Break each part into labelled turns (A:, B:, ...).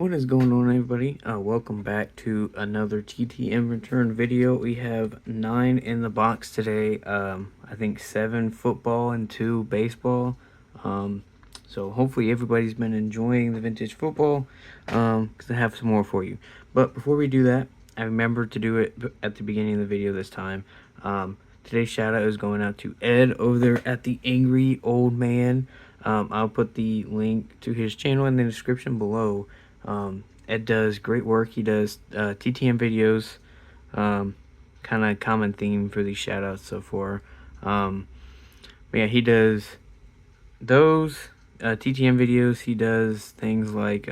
A: What is going on, everybody? Welcome back to another TTM return video. We have 9 in the box today. I think 7 football and 2 baseball. So hopefully everybody's been enjoying the vintage football, because I have some more for you. But before we do that, I remembered to do it at the beginning of the video this time. Today's shout out is going out to Ed over there at the Angry Old Man. I'll put the link to his channel in the description below. Ed does great work. He does TTM videos, kind of common theme for these shout outs so far. But yeah, he does those TTM videos. He does things like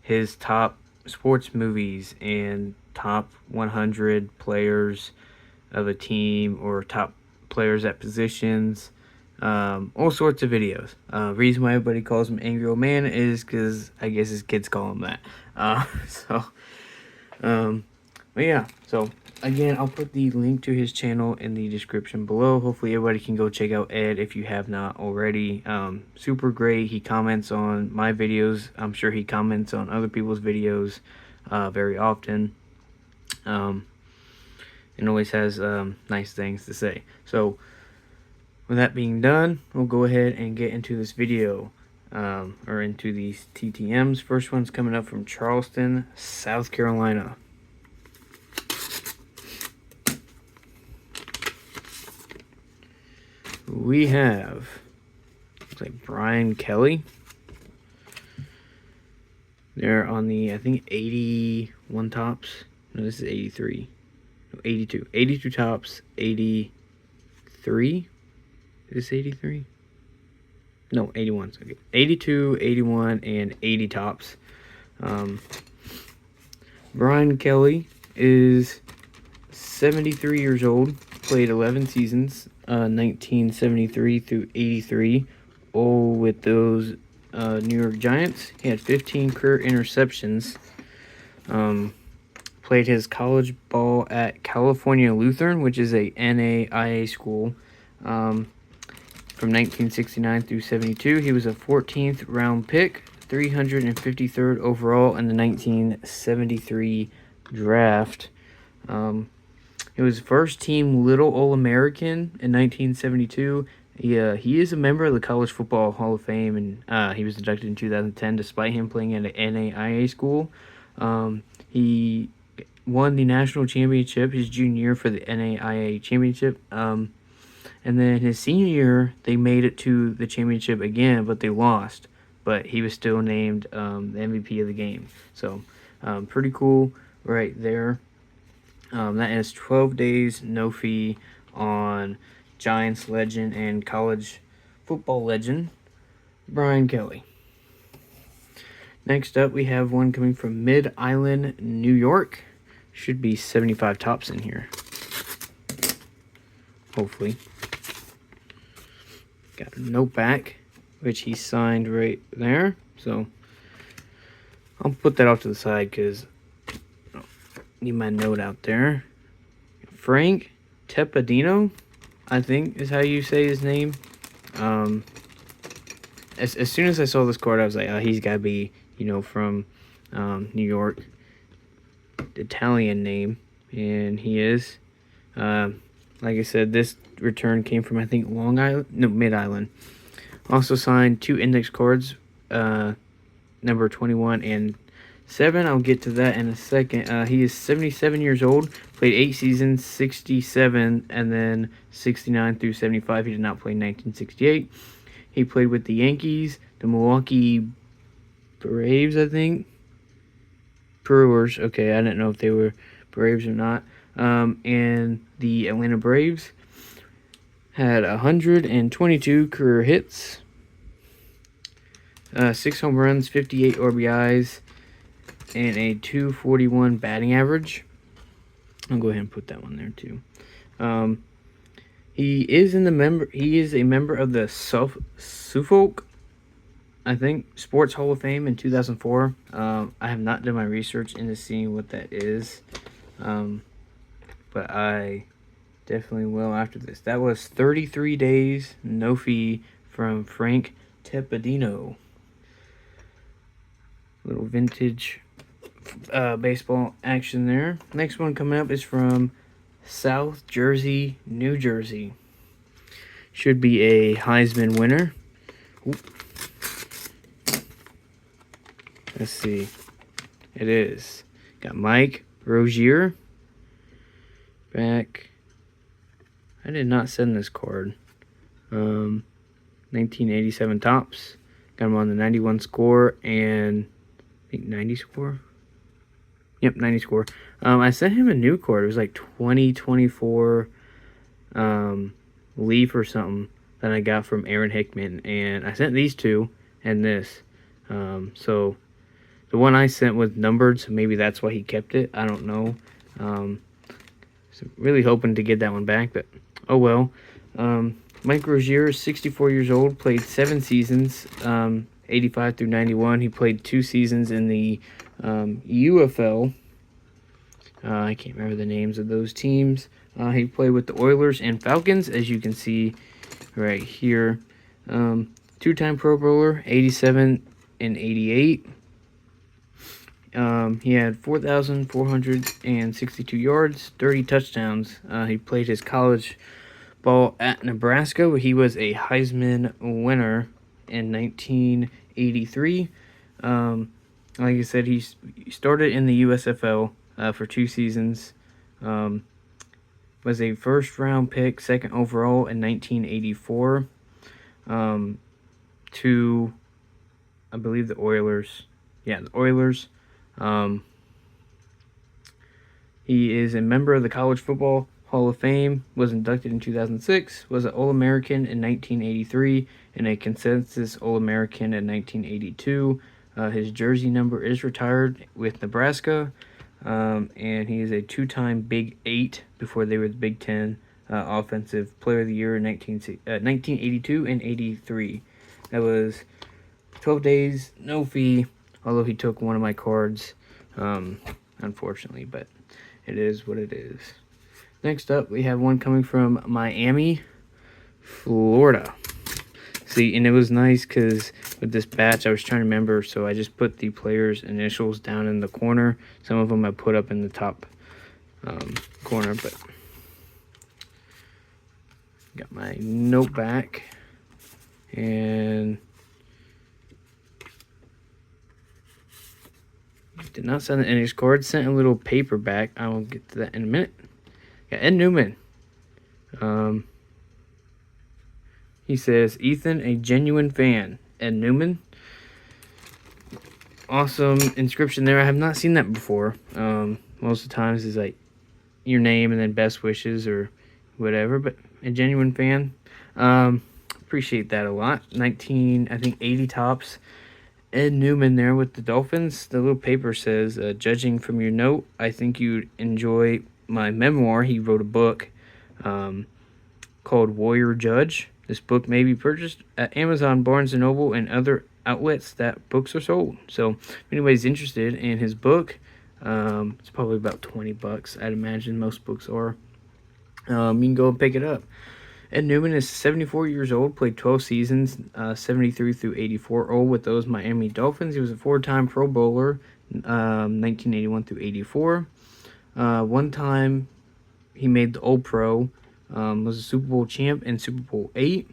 A: his top sports movies and top 100 players of a team, or top players at positions. All sorts of videos. Reason why everybody calls him Angry Old Man is because I guess his kids call him that. But yeah, so again, I'll put the link to his channel in the description below. Hopefully everybody can go check out Ed if you have not already. Super great. He comments on my videos. I'm sure he comments on other people's videos very often. And always has nice things to say. So with that being done, we'll go ahead and get into this video, or into these TTMs. First one's coming up from Charleston, South Carolina. We have, looks like Brian Kelly. They're on the, I think, 81 tops. No, this is 83. No, 82. 82 tops, 83. Is this 83? No, 81. Okay. 82, 81, and 80 tops. Brian Kelly is 73 years old. Played 11 seasons, 1973 through 83. All with those New York Giants. He had 15 career interceptions. Played his college ball at California Lutheran, which is a NAIA school. From 1969 through 72, he was a 14th round pick, 353rd overall in the 1973 draft. It was first team Little All-American in 1972. He is a member of the College Football Hall of Fame, and he was inducted in 2010 despite him playing at an NAIA school. He won the national championship his junior year for the NAIA championship. And then his senior year, they made it to the championship again, but they lost. But he was still named the MVP of the game. So, pretty cool right there. That is 12 days, no fee on Giants legend and college football legend, Brian Kelly. Next up, we have one coming from Mid-Island, New York. Should be 75 tops in here. Hopefully. Got a note back, which he signed right there. So I'll put that off to the side because I need my note out there. Frank Teppadino, I think is how you say his name. As soon as I saw this card, I was like, oh, he's got to be, from New York. Italian name, and he is. Like I said, this return came from, I think, Mid-Island. Also signed 2 index cards, number 21 and 7. I'll get to that in a second. He is 77 years old, played 8 seasons, 67, and then 69 through 75. He did not play in 1968. He played with the Yankees, the Milwaukee Braves, I think. Brewers. Okay, I didn't know if they were Braves or not. And the Atlanta Braves. Had 122 career hits, 6 home runs, 58 RBIs, and a 241 batting average. I'll go ahead and put that one there too. He is a member of the Suffolk, I think, Sports Hall of Fame in 2004. I have not done my research into seeing what that is, but I definitely will after this. That was 33 days, no fee, from Frank Teppadino. Little vintage baseball action there. Next one coming up is from South Jersey, New Jersey. Should be a Heisman winner. Ooh. Let's see. It is. Got Mike Rozier. Back. I did not send this card. 1987 tops. Got him on the 91 score and I think 90 score. Yep, 90 score. I sent him a new card. It was like 2024 Leaf or something that I got from Aaron Hickman. And I sent these two and this. So the one I sent was numbered, so maybe that's why he kept it. I don't know. So really hoping to get that one back, but oh well. Mike Rozier is 64 years old, played 7 seasons, 85 through 91. He played 2 seasons in the UFL. I can't remember the names of those teams. He played with the Oilers and Falcons, as you can see right here. 2-time Pro Bowler, 87 and 88. He had 4,462 yards, 30 touchdowns. He played his college ball at Nebraska, where he was a Heisman winner in 1983. Like I said, he started in the USFL for 2 seasons. Was a first-round pick, 2nd overall in 1984 to, I believe, the Oilers. Yeah, the Oilers. He is a member of the College Football Hall of Fame, was inducted in 2006, was an All-American in 1983, and a consensus All-American in 1982. His jersey number is retired with Nebraska, and he is a 2-time Big 8 before they were the Big 10 Offensive Player of the Year in 1982 and 83. That was 12 days, no fee, although he took one of my cards, unfortunately, but it is what it is. Next up, we have one coming from Miami, Florida. See, and it was nice because with this batch, I was trying to remember, so I just put the players' initials down in the corner. Some of them I put up in the top corner, but got my note back, and did not send any cards. Sent a little paper back. I will get to that in a minute. Got Ed Newman. He says, Ethan, a genuine fan. Ed Newman. Awesome inscription there. I have not seen that before. Most of the times is like your name and then best wishes or whatever, but a genuine fan. Appreciate that a lot. 80 tops. Ed Newman there with the Dolphins. The little paper says, judging from your note, I think you'd enjoy my memoir. He wrote a book called Warrior Judge. This book may be purchased at Amazon, Barnes & Noble, and other outlets that books are sold. So if anybody's interested in his book, it's probably about $20, I'd imagine most books are. You can go and pick it up. Ed Newman is 74 years old, played 12 seasons, 73 through 84 old with those Miami Dolphins. He was a 4-time Pro Bowler, 1981 through 84. One time he made the All-Pro, was a Super Bowl champ in Super Bowl 8.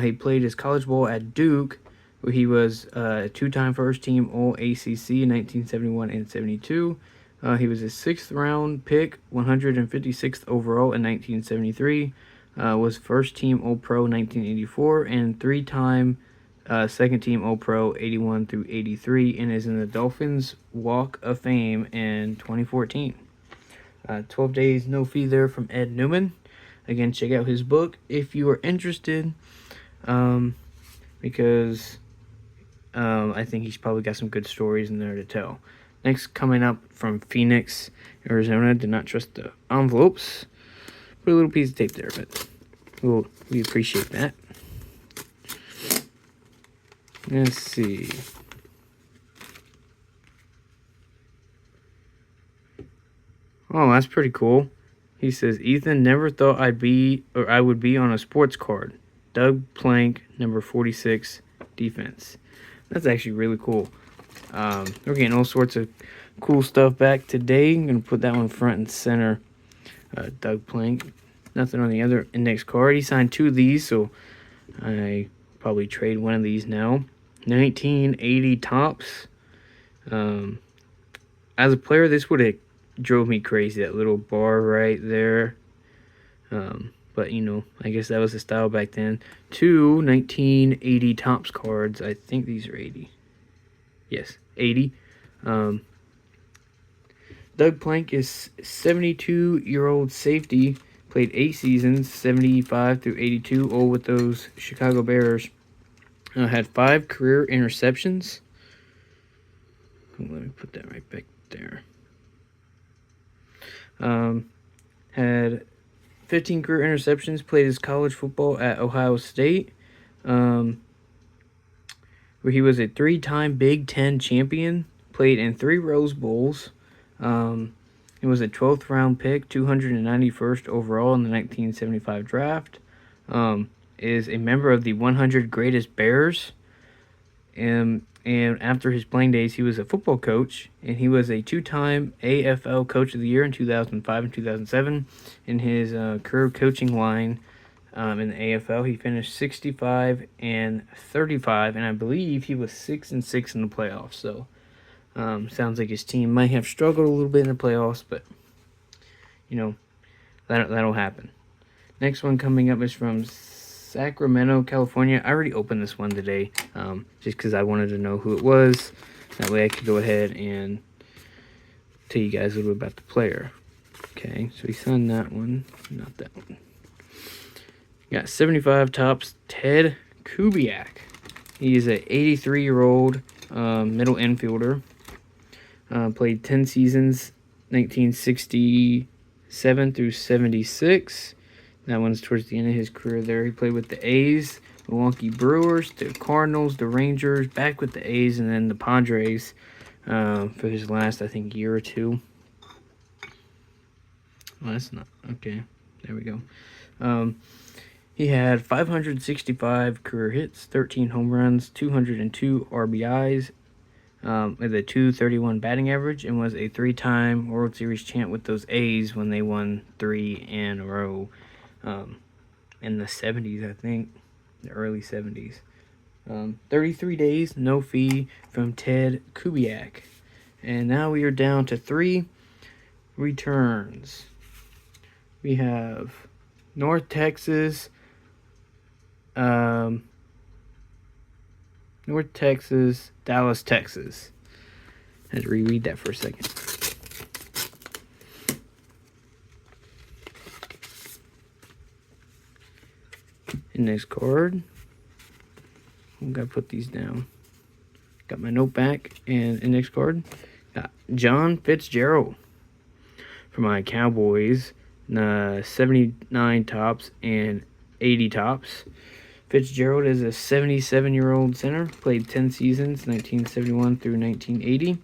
A: He played his college ball at Duke, where he was a 2-time first-team All-ACC in 1971 and 72. He was a 6th-round pick, 156th overall in 1973. Was first-team All-Pro 1984 and 3-time second-team All-Pro 81 through 83, and is in the Dolphins Walk of Fame in 2014. 12 days, no fee there from Ed Newman. Again, check out his book if you are interested, because I think he's probably got some good stories in there to tell. Next, coming up from Phoenix, Arizona. Did not trust the envelopes. Put a little piece of tape there, but we appreciate that. Let's see. Oh, that's pretty cool. He says, Ethan, never thought I would be on a sports card. Doug Plank, number 46, defense. That's actually really cool. We're getting all sorts of cool stuff back today. I'm going to put that one front and center. Doug Plank. Nothing on the other index card. He signed 2 of these, so I probably trade one of these now. 1980 Topps. As a player, this would have drove me crazy, that little bar right there. But, you know, I guess that was the style back then. 2 1980 Topps cards. I think these are 80. Yes, 80. Doug Plank is 72-year-old safety. Played 8 seasons, 75 through 82, all with those Chicago Bears. Had 5 career interceptions. Let me put that right back there. Had 15 career interceptions. Played his college football at Ohio State, where he was a 3-time Big Ten champion. Played in 3 Rose Bowls. He was a 12th round pick, 291st overall in the 1975 draft. Is a member of the 100 Greatest Bears. And after his playing days, he was a football coach, and he was a 2-time AFL Coach of the Year in 2005 and 2007. In his career coaching line in the AFL, he finished 65 and 35, and I believe he was 6-6 in the playoffs. So sounds like his team might have struggled a little bit in the playoffs, but you know, that'll happen. Next one coming up is from Sacramento, California. I already opened this one today, just because I wanted to know who it was. That way I could go ahead and tell you guys a little bit about the player. Okay, so we signed that one, not that one. Got 75 Topps, Ted Kubiak. He is an 83-year-old middle infielder. Played 10 seasons, 1967 through 76. That one's towards the end of his career there. He played with the A's, Milwaukee Brewers, the Cardinals, the Rangers, back with the A's, and then the Padres for his last, I think, year or 2. Well, that's not... Okay, there we go. He had 565 career hits, 13 home runs, 202 RBIs, with a 231 batting average, and was a 3-time World Series champ with those A's when they won 3 in a row. In the 70s, I think, the early 70s. 33 days, no fee from Ted Kubiak. And now we are down to 3 returns. We have North Texas, Dallas, Texas. I had to reread that for a second. Next card. I'm gonna put these down. Got my note back and index card. Got John Fitzgerald for my Cowboys. 79 Topps and 80 Topps. Fitzgerald is a 77-year-old center. Played 10 seasons, 1971 through 1980.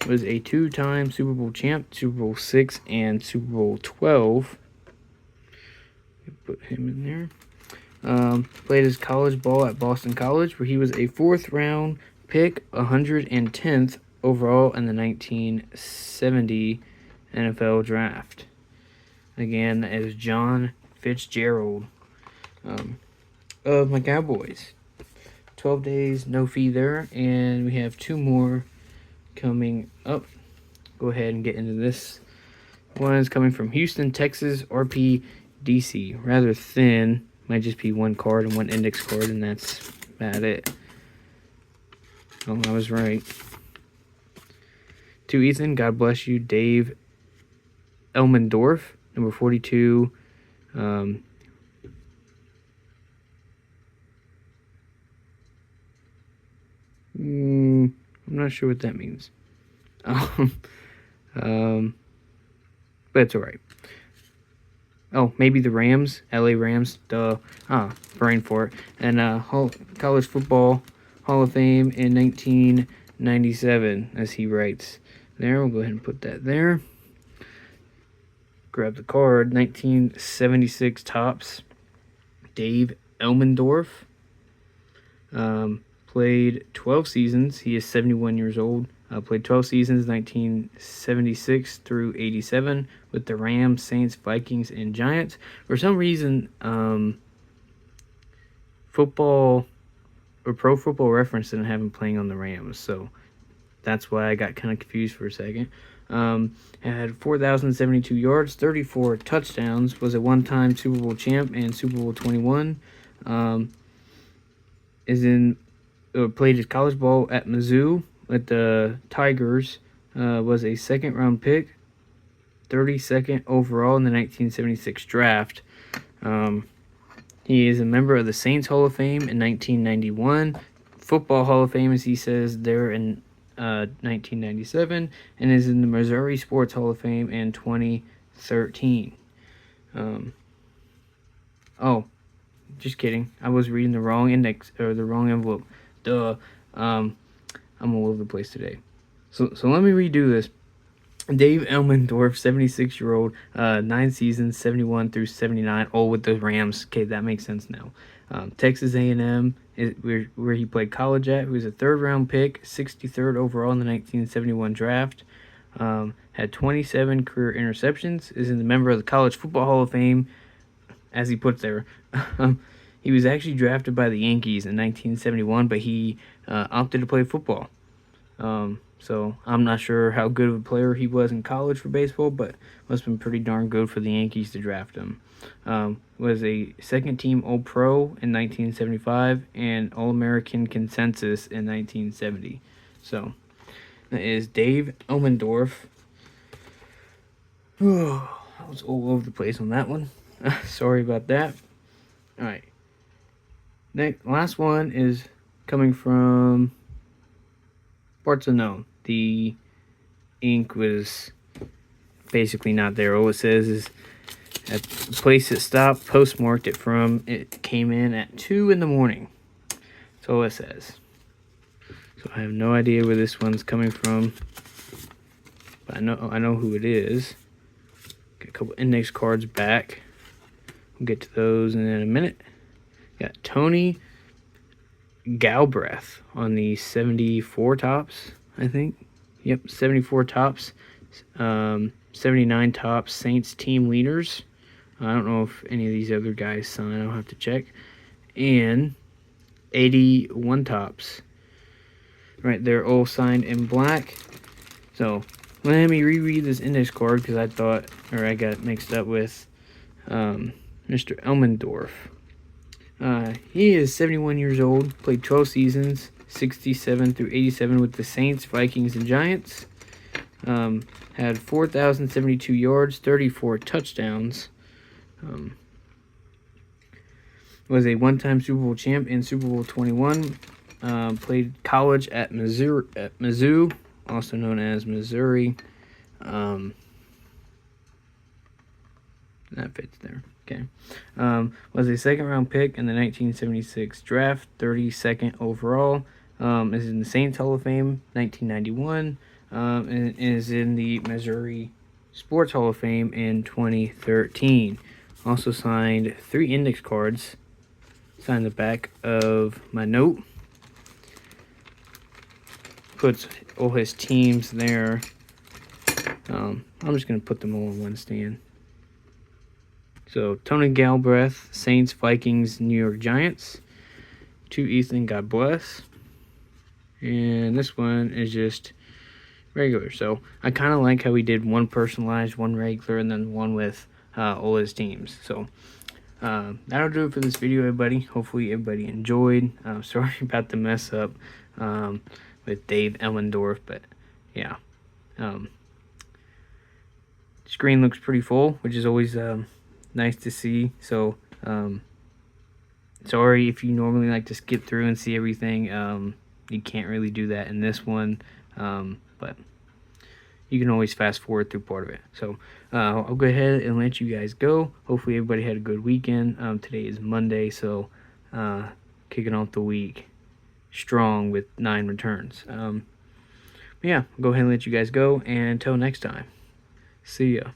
A: Was a 2-time Super Bowl champ, Super Bowl 6 and Super Bowl 12. Put him in there. Played his college ball at Boston College, where he was a 4th round pick, 110th overall in the 1970 NFL draft. Again, that is John Fitzgerald of my Cowboys. 12 days, no fee there, and we have 2 more coming up. Go ahead and get into this. One is coming from Houston, Texas, RPDC. Rather thin. Might just be 1 card and 1 index card, and that's about it. Oh, I was right. To Ethan, God bless you. Dave Elmendorf, number 42. I'm not sure what that means. But it's all right. Oh, maybe the Rams, LA Rams, duh. Brain for it. And college football Hall of Fame in 1997, as he writes. There, we'll go ahead and put that there. Grab the card, 1976 Topps, Dave Elmendorf. played 12 seasons. He is 71 years old. Played 12 seasons, 1976 through 87, with the Rams, Saints, Vikings, and Giants. For some reason, Football or Pro Football Reference didn't have him playing on the Rams, so that's why I got kind of confused for a second. Had 4,072 yards, 34 touchdowns, was a one-time Super Bowl champ and Super Bowl 21. Played his college ball at Mizzou with the Tigers. Was a second-round pick, 32nd overall in the 1976 draft. He is a member of the Saints Hall of Fame in 1991. Football Hall of Fame, as he says, there in 1997, and is in the Missouri Sports Hall of Fame in 2013. Oh, just kidding. I was reading the wrong index, or the wrong envelope. Duh. I'm all over the place today. So let me redo this. Dave Elmendorf, 76-year-old, 9 seasons, 71 through 79, all with the Rams. Okay, that makes sense now. Texas A&M is where he played college at. He was a third-round pick, 63rd overall in the 1971 draft. Had 27 career interceptions. Is a member of the College Football Hall of Fame, as he puts there. He was actually drafted by the Yankees in 1971, but he opted to play football. So I'm not sure how good of a player he was in college for baseball, but must have been pretty darn good for the Yankees to draft him. Was a second-team All-Pro in 1975 and All-American Consensus in 1970. So that is Dave Elmendorf. I was all over the place on that one. Sorry about that. All right. Last one is coming from parts unknown. The ink was basically not there. All it says is at the place it stopped, postmarked it from. It came in at 2 in the morning. That's all it says. So I have no idea where this one's coming from, but I know who it is. Got a couple index cards back. We'll get to those in a minute. Got Tony Galbraith on the 74 tops, I think. Yep, 74 tops. 79 tops, Saints team leaders. I don't know if any of these other guys sign. I'll have to check. And 81 tops. Right, they're all signed in black. So let me reread this index card because I got mixed up with Mr. Elmendorf. He is 71 years old, played 12 seasons, 67 through 87 with the Saints, Vikings, and Giants. Had 4,072 yards, 34 touchdowns. Was a one-time Super Bowl champ in Super Bowl 21. Played college at Mizzou, also known as Missouri. That fits there. Okay. Was a second-round pick in the 1976 draft, 32nd overall. Is in the Saints Hall of Fame, 1991. And is in the Missouri Sports Hall of Fame in 2013. Also signed 3 index cards. Signed the back of my note. Puts all his teams there. I'm just going to put them all in one stand. So, Tony Galbraith, Saints, Vikings, New York Giants. To Ethan, God bless. And this one is just regular. So, I kind of like how we did one personalized, one regular, and then one with all his teams. So, that'll do it for this video, everybody. Hopefully, everybody enjoyed. Sorry about the mess up with Dave Elmendorf, but yeah. Screen looks pretty full, which is always nice to see. So sorry if you normally like to skip through and see everything. You can't really do that in this one, but you can always fast forward through part of it. So I'll go ahead and let you guys go. Hopefully everybody had a good weekend. Today is Monday, so kicking off the week strong with 9 returns. But yeah, I'll go ahead and let you guys go, and until next time, see ya.